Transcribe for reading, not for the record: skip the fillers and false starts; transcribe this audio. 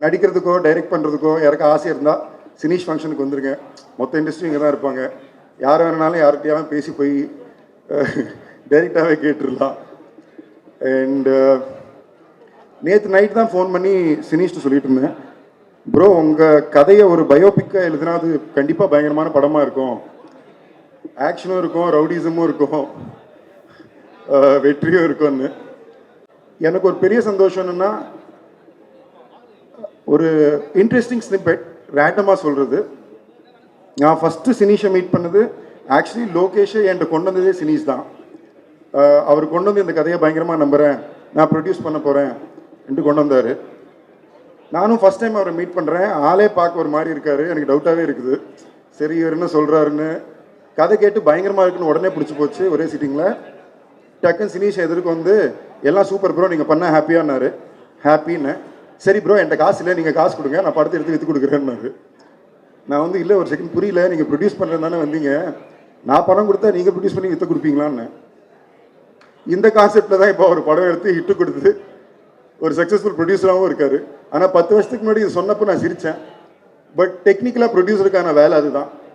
நடிக்கிறதுக்கோ direct பண்ணுறதுக்கோ யாருக்கு ஆசை இருந்தால் சினிஷ் ஃபங்க்ஷனுக்கு வந்துருங்க. மொத்த இண்டஸ்ட்ரி இங்கே தான் இருப்பாங்க. யார் வேணுனாலும் யார்கிட்டயாலும் பேசி போய் டைரெக்டாகவே கேட்டுடலாம். அண்டு நேற்று நைட் தான் ஃபோன் பண்ணி சினிஷ்ட்டு சொல்லிட்டு இருந்தேன், ப்ரோ உங்கள் கதையை ஒரு பயோபிக்காக எழுதுனா அது கண்டிப்பாக பயங்கரமான படமாக இருக்கும். ஆக்ஷனும் இருக்கும், ரவுடிசமும் இருக்கும், வெற்றியும் இருக்கும்னு. எனக்கு ஒரு பெரிய சந்தோஷம் என்னென்னா, ஒரு இன்ட்ரெஸ்டிங் ஸ்னிப்பெட் ரேண்டமாக சொல்கிறது. நான் ஃபஸ்ட்டு சினிஷை மீட் பண்ணது ஆக்சுவலி லோகேஷை என்கிட்ட கொண்டு வந்ததே சினிஷ் தான். அவர் கொண்டு வந்து இந்த கதையை பயங்கரமாக நம்புகிறேன், நான் ப்ரொடியூஸ் பண்ண போகிறேன் என்று கொண்டு வந்தார். நானும் ஃபஸ்ட் டைம் அவரை மீட் பண்ணுறேன். ஆளே பார்க்க ஒரு மாதிரி இருக்கார். எனக்கு டவுட்டாகவே இருக்குது, சரி இவர் என்ன சொல்கிறாருன்னு. கதை கேட்டு பயங்கரமாக இருக்குன்னு உடனே பிடிச்சி போச்சு. ஒரே சிட்டிங்கில் டக்குன்னு சினிஷை எதிர்க்கு வந்து எல்லாம் சூப்பர் ப்ரோ, நீங்கள் பண்ணால் ஹாப்பியானாரு. ஹாப்பின்னு சரி ப்ரோ என்கிட்ட காசு இல்லை, நீங்கள் காசு கொடுங்க, நான் படத்தை எடுத்து விற்று கொடுக்குறேன்னாரு. நான் வந்து இல்லை ஒரு செகண்ட் புரியல, நீங்கள் ப்ரொடியூஸ் பண்ணுறது தானே வந்தீங்க, நான் பணம் கொடுத்தா நீங்கள் ப்ரொடியூஸ் பண்ணி விற்று கொடுப்பீங்களான்னு. இந்த கான்செப்டில் தான் இப்போ அவர் படம் எடுத்து ஹிட்டு கொடுத்து ஒரு சக்ஸஸ்ஃபுல் ப்ரொடியூசராகவும் இருக்கார். ஆனால் 10 வருஷத்துக்கு முன்னாடி இது சொன்னப்போ நான் சிரித்தேன். பட் டெக்னிக்கலாக ப்ரொடியூசருக்கான வேலை அதுதான்.